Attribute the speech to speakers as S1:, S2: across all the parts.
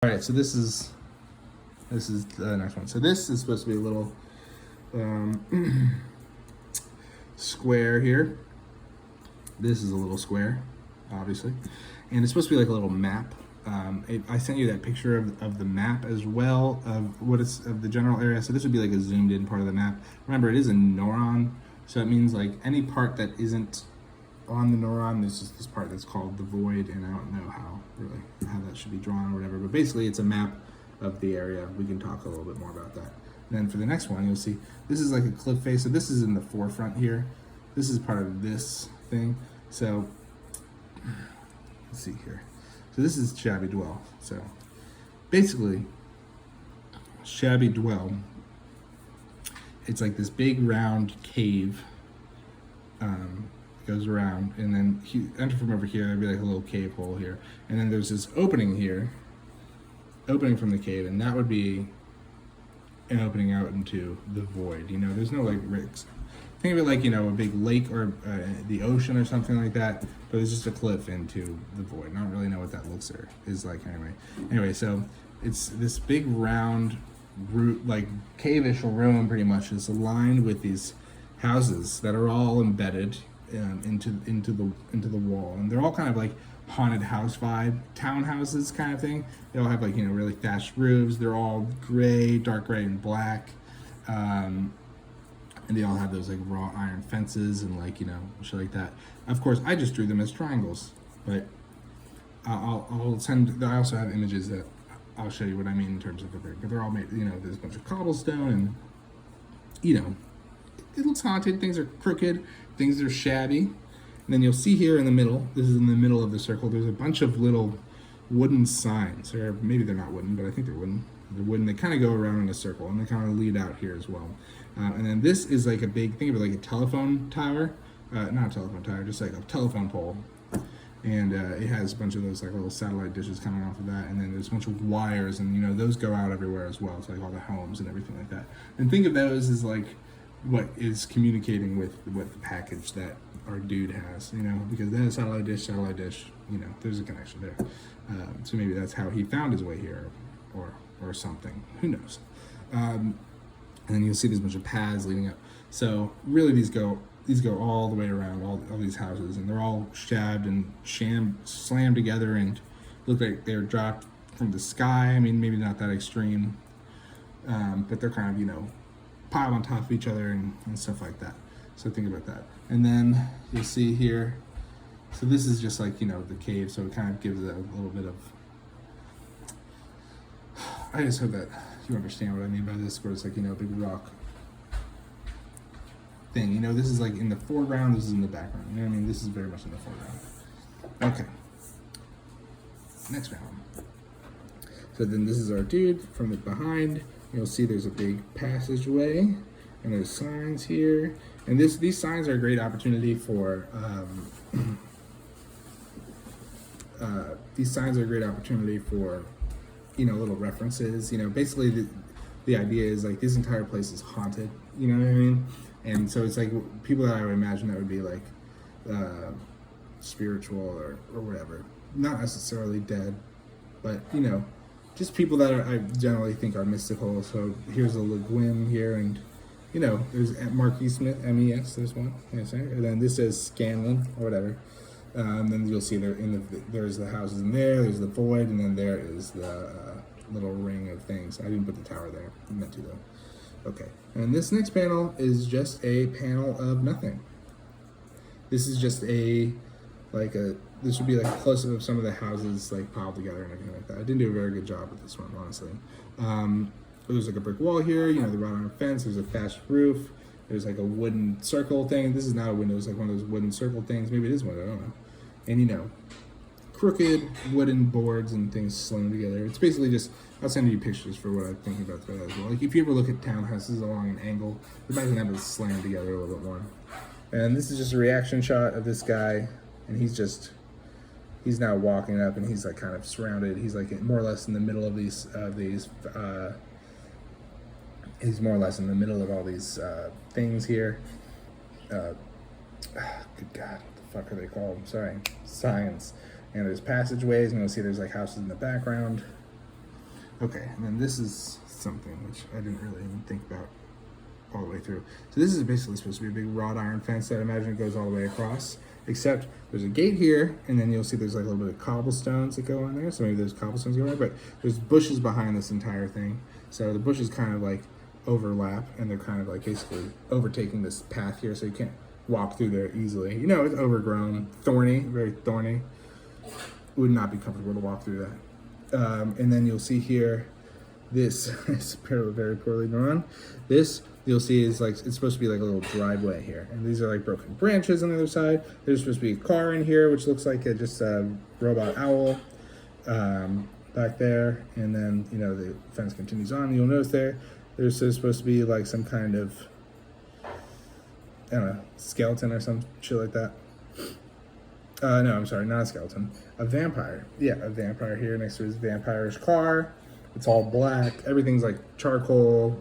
S1: All right, so this is the next one. So this is supposed to be a little square here. This is a little square, obviously, and it's supposed to be like a little map. I sent you that picture of the map as well of what it's of the general area. So this would be like a zoomed in part of the map. Remember, it is a neuron, so it means like any part that isn't on the neuron, there's just this part that's called the void, and I don't know how that should be drawn or whatever, but basically it's a map of the area. We can talk a little bit more about that. And then for the next one, you'll see this is like a cliff face, so this is in the forefront here. This is part of this thing. So let's see here. So this is Shabby Dwell. So basically, Shabby Dwell, it's like this big round cave. Goes around, and then you enter from over here. There'd be like a little cave hole here, and then there's this opening here, opening from the cave, and that would be an opening out into the void. You know, there's no like rigs. Think of it like, you know, a big lake or the ocean or something like that, but it's just a cliff into the void. I don't really know what that looks or is like anyway. So it's this big round root, like cave-ish room, pretty much, is aligned with these houses that are all embedded into the wall, and they're all kind of like haunted house vibe, townhouses kind of thing. They all have like, you know, really thatched roofs. They're all gray, dark gray and black, and they all have those like raw iron fences and like, you know, shit like that. Of course, I just drew them as triangles, but I'll send. I also have images that I'll show you what I mean in terms of the brick. But they're all made. You know, there's a bunch of cobblestone, and you know, it looks haunted. Things are crooked. Things are shabby. And then you'll see here in the middle, this is in the middle of the circle, there's a bunch of little wooden signs, or maybe they're not wooden, but I think they're wooden. They're wooden. They kind of go around in a circle, and they kind of lead out here as well. And then this is like a big, think of it like a telephone tower, not a telephone tower, just like a telephone pole. And it has a bunch of those like little satellite dishes coming off of that, and then there's a bunch of wires, and you know, those go out everywhere as well. It's like all the homes and everything like that. And think of those as like what is communicating with what the package that our dude has, you know, because then a satellite dish, you know, there's a connection there. So maybe that's how he found his way here, or something. Who knows? And then you'll see there's a bunch of paths leading up. So really, these go all the way around all these houses, and they're all shabbed and slammed together, and look like they're dropped from the sky. I mean, maybe not that extreme, but they're kind of, you know, piled on top of each other and stuff like that. So think about that. And then you'll see here, so this is just like, you know, the cave, so it kind of gives it a little bit of, I just hope that you understand what I mean by this, where it's like, you know, a big rock thing. You know, this is like in the foreground, this is in the background. You know what I mean? This is very much in the foreground. Okay. Next round. So then this is our dude from the behind. You'll see there's a big passageway, and there's signs here. And these signs are a great opportunity for you know, little references. You know, basically the idea is like this entire place is haunted. You know what I mean? And so it's like people that I would imagine that would be like spiritual or whatever, not necessarily dead, but you know, just people that I generally think are mystical. So here's a Leguin here, and you know, there's Marquis Smith, MES, there's one, yes, and then this is Scanlon or whatever. Then you'll see there's the houses in there, there's the void, and then there is the little ring of things. I didn't put the tower there, I meant to though. Okay, and this next panel is just a panel of nothing. This is just this would be like a close-up of some of the houses like piled together and everything like that. I didn't do a very good job with this one, honestly. There's like a brick wall here, you know, the wrought iron fence, there's a thatched roof, there's like a wooden circle thing. This is not a window, it's like one of those wooden circle things. Maybe it is one, I don't know. And you know, crooked wooden boards and things slung together. It's basically just, I'll send you pictures for what I'm thinking about that as well. Like if you ever look at townhouses along an angle, imagine them as slammed together a little bit more. And this is just a reaction shot of this guy, and he's now walking up, and he's like kind of surrounded. He's like more or less in the middle of these he's more or less in the middle of all these things here. Good God, what the fuck are they called? I'm sorry, signs. And there's passageways, and you'll see there's like houses in the background. Okay, and then this is something which I didn't really even think about all the way through. So this is basically supposed to be a big wrought iron fence that I imagine goes all the way across, except there's a gate here, and then you'll see there's like a little bit of cobblestones that go on there, so maybe there's cobblestones going on, but there's bushes behind this entire thing. So the bushes kind of like overlap, and they're kind of like basically overtaking this path here, so you can't walk through there easily. You know, it's overgrown, thorny, very thorny. Would not be comfortable to walk through that. And then you'll see here, this is very poorly drawn. This you'll see is like, it's supposed to be like a little driveway here. And these are like broken branches on the other side. There's supposed to be a car in here, which looks like just a robot owl back there. And then, you know, the fence continues on. You'll notice there's supposed to be like some kind of, I don't know, skeleton or some shit like that. No, I'm sorry, not a skeleton. A vampire. Yeah, a vampire here next to his vampire-ish car. It's all black. Everything's like charcoal,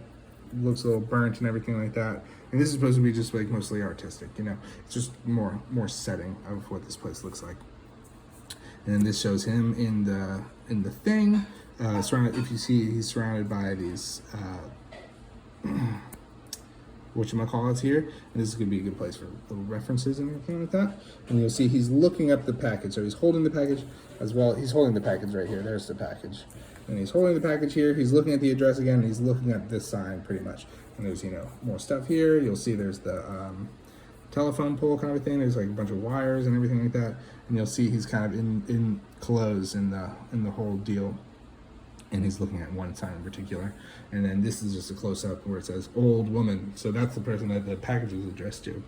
S1: looks a little burnt and everything like that. And this is supposed to be just like mostly artistic, you know. It's just more setting of what this place looks like. And then this shows him in the thing. Surrounded, if you see, he's surrounded by these whatchamacallits here, and this is going to be a good place for little references and everything like that. And you'll see he's looking up the package, so he's holding the package as well. He's holding the package right here. There's the package, and he's holding the package here. He's looking at the address again, and he's looking at this sign pretty much. And there's, you know, more stuff here. You'll see there's the telephone pole kind of thing. There's like a bunch of wires and everything like that. And you'll see he's kind of in clothes in the whole deal. And he's looking at one sign in particular. And then this is just a close-up where it says old woman. So that's the person that the package is addressed to.